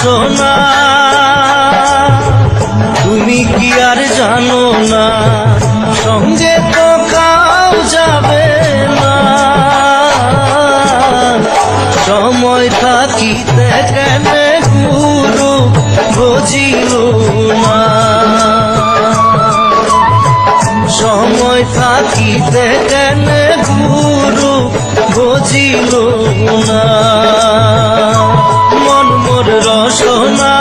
রসনা তুমি কি আর জানো না সঙ্গে তো কাউ যাবে না সময় থাকিতে কেন গুরু বুঝিল না সময় থাকিতে কেন গুরু বুঝিল না মন মোর রসনা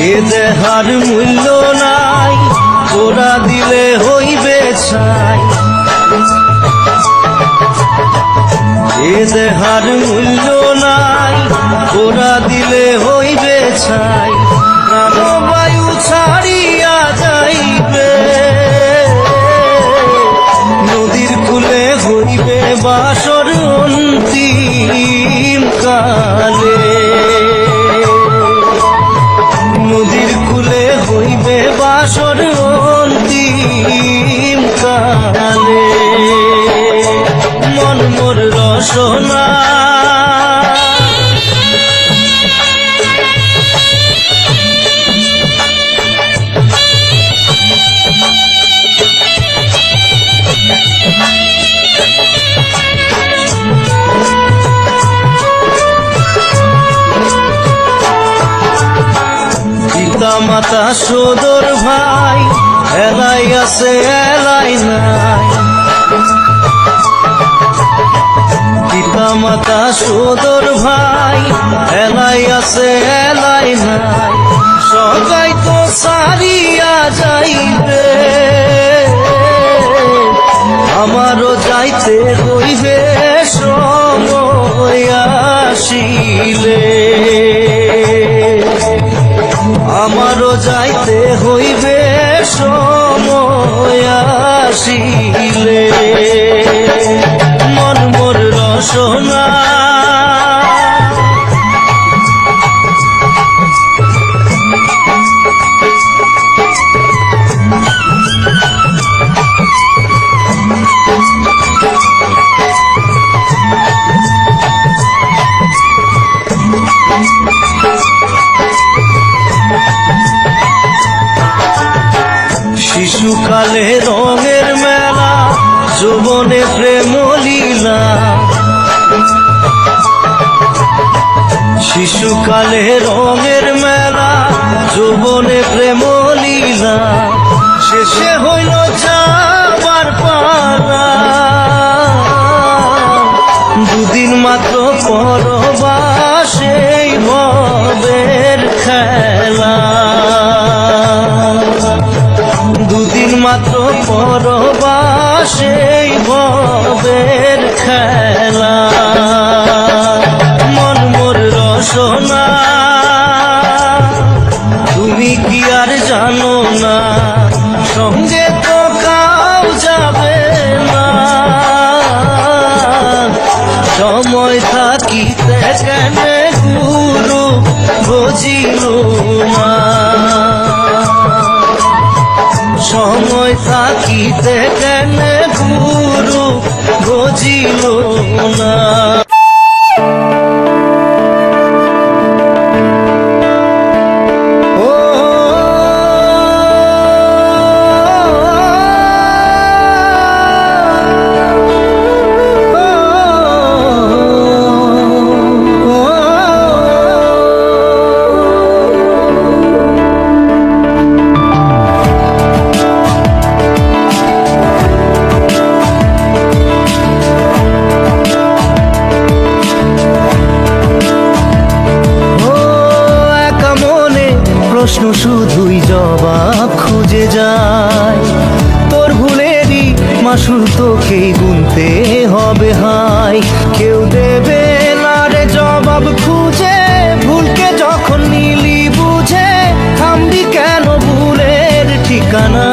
এ দেহার মূল্য নাই ওরা দিলে হইবে ছাই এ দেহার মূল্য নাই ওরা দিলে হইবে ছাই প্রাণবায়ু ছাড়িয়া যাইবে নদীর কূলে হইবে বাসর অন্তিম কালে নদীর কূলে হইবে বাসর অন্তিম কালে মন মোর রসনা পিতা মাতা সদর ভাই এলাই আছে এলাই নাই পিতা মাতা সদর ভাই এলাই আছে এলাই নাই সবাই তো সারিয়া যাইবে আমারও যাইতে হইবে সময় আসিলে আমারও যাইতে হইবে সময় আসিলে মন মোর রসনা শিশুকালে রঙের মেলা যৌবনে প্রেম লীলা শিশুকালে রঙের মেলা যৌবনে প্রেম লীলা শেষে হইল যাবার পালা দুদিন মাত্র পরবাসে ভবের খেলা দুদিন মাত্র পরবাসে ভবের খেলা মন মোর রসনা তুমি কি আর জানো না সঙ্গে তো কাউ যাবে না সময় থাকিতে কেন গুরু বুঝিল না সময় থাকিতে কেন গুরু বুঝিল না প্রশ্ন শুধুই জবাব খুঁজে যায় তোর ভুলেরই মাসুল তোকেই গুনতে হবে হাই কেউ দেবে না রে জবাব খুঁজে ভুলকে যখন নিলি বুঝে থামবি কেন ভুলের ঠিকানা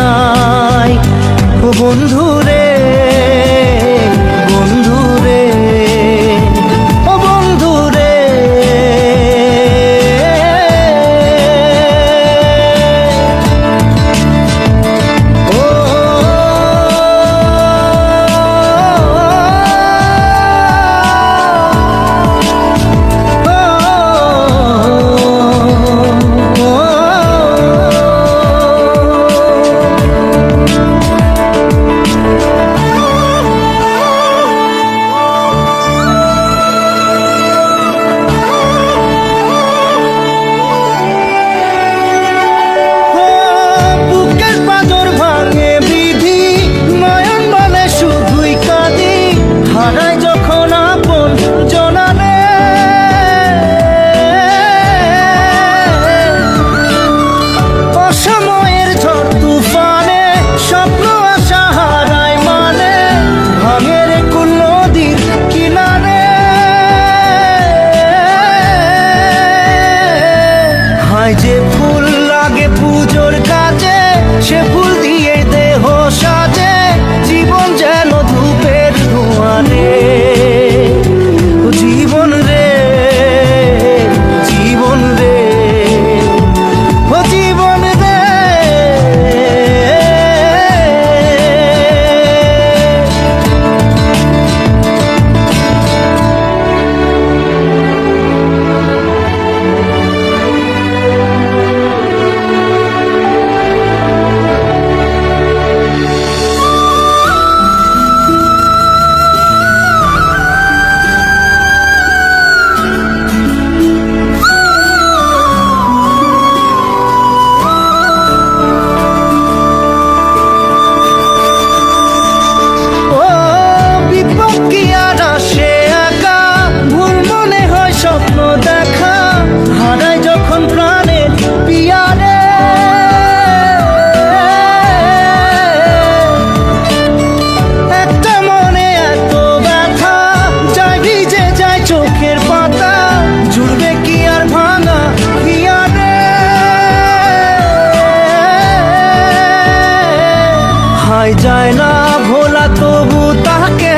যায় না ভোলা, তবু তাকে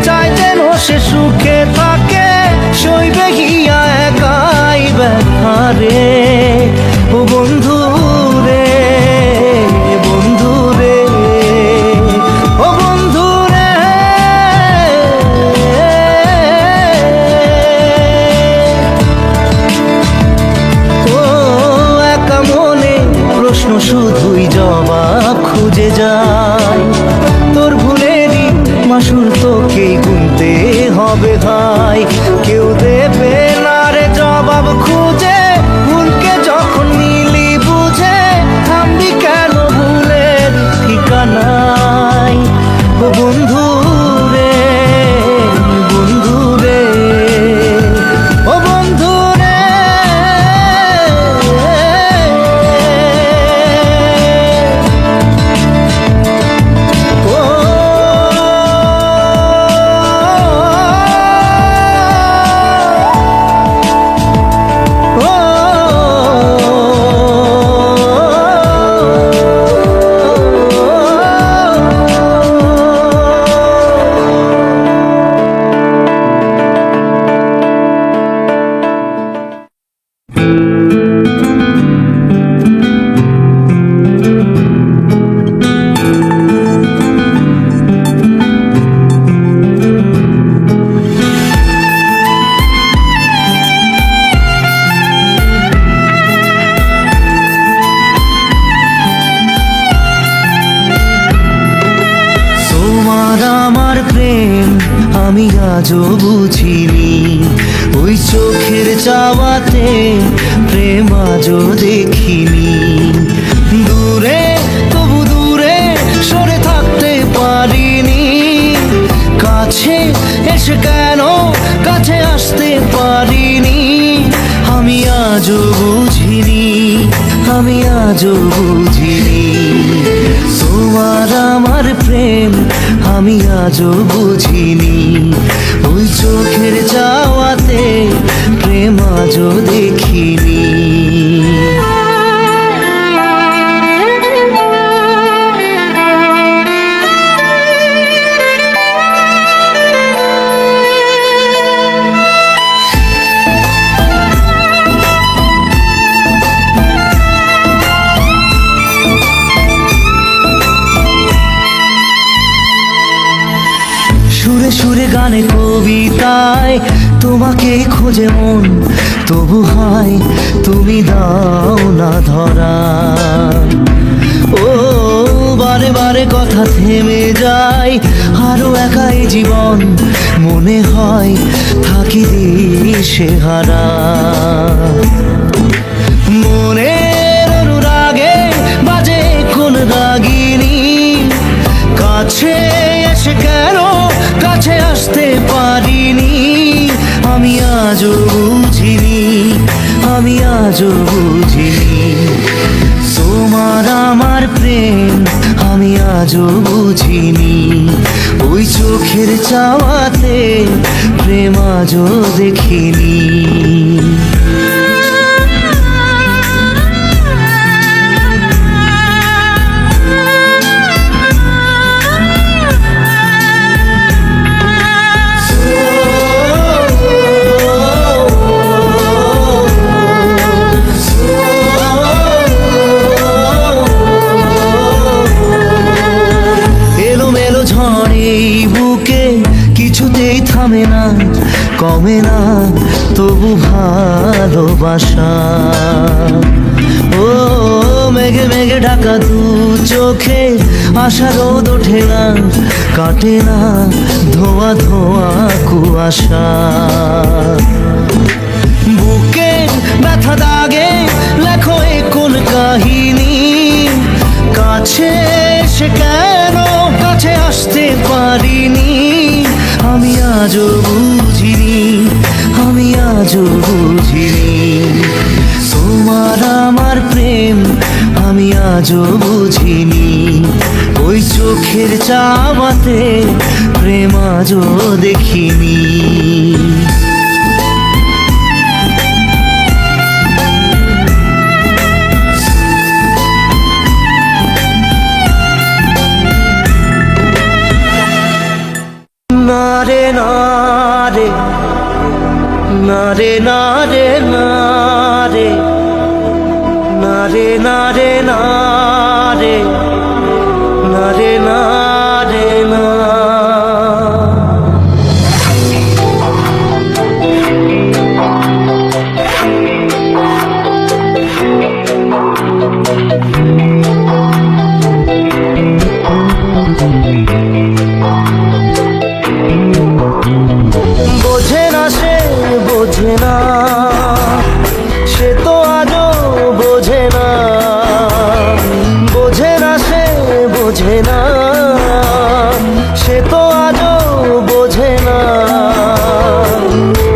চাই যেন সে সুখে থাকে। সইবে গিয়া একাই ব্যথা রে, ও বন্ধু রে, বন্ধু রে, ও বন্ধু রে। ও একা মনে প্রশ্ন শুধুই জবাব খুঁজে যায়। তোর ভুলেরই মাসুল তোকেই গুনতে হবে ভাই, কেউ দেবে না রে জবাব খুঁজে। ভুলকে যখন নিলি বুঝে, থামবি কেন ভুলের ঠিকানায়? ও বন্ধু রে, বন্ধু রে, ও বন্ধু রে। আমার প্রেম আমি আজও বুঝিনি, ওই চোখের চাওয়াতে প্রেম আজও দেখিনি। দূরে তবু দূরে সরে থাকতে পারিনি, কাছে এসে কেন কাছে আসতে পারিনি। আমি আজও বুঝিনি, আমি আজও বুঝিনি, তোমার আমার প্রেম আমি আজও বুঝিনি। ওই চোখের চাওয়াতে প্রেম আজও দেখিনি। সুরে সুরে গানে কবিতায় তোমাকে খোঁজে মন, তবু হয় তুমি দাও না ধরা। ও বারে বারে কথা থেমে যায়, আরো একাই জীবন মনে হয় থাকি দিশে হারা। মনের অনুরাগে বাজে কোন রাগিনী, কাছে এসে কেন কাছে আসতে পারিনি। আমি আজও বুঝিনি, আমি আজও বুঝিনি, তোমার আমার প্রেম আমি আজও বুঝিনি। ওই চোখের চাওয়াতে প্রেম আজও দেখিনি। কিছুতেই থামে না কমে না তবু ভালোবাসা। ও মেঘে মেঘে ঢাকা দু চোখে আশা রোদ ওঠে না, কাটে না ধোয়া ধোয়া কুয়াশা। বুকে ব্যথা দাগে লেখো এ কোন কাহিনী, কাছে এসে কেন কাছে আসতে পারিনি। আমি আজও বুঝিনি, আমি আজও বুঝিনি, তোমার আমার প্রেম আমি আজও বুঝিনি। ওই চোখের চাওয়াতে প্রেম আজও দেখিনি। না রে, না রে না রে না রে, না রে না রে না রে, না রে না রে না। বোঝে না সে, বোঝে না সে তো আজও বোঝে না, বোঝে না সে, বোঝে না সে তো আজও বোঝে না।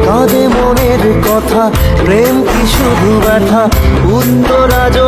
কাঁদে মনের কথা, প্রেম কি শুধু ব্যথা, উত্তর আজও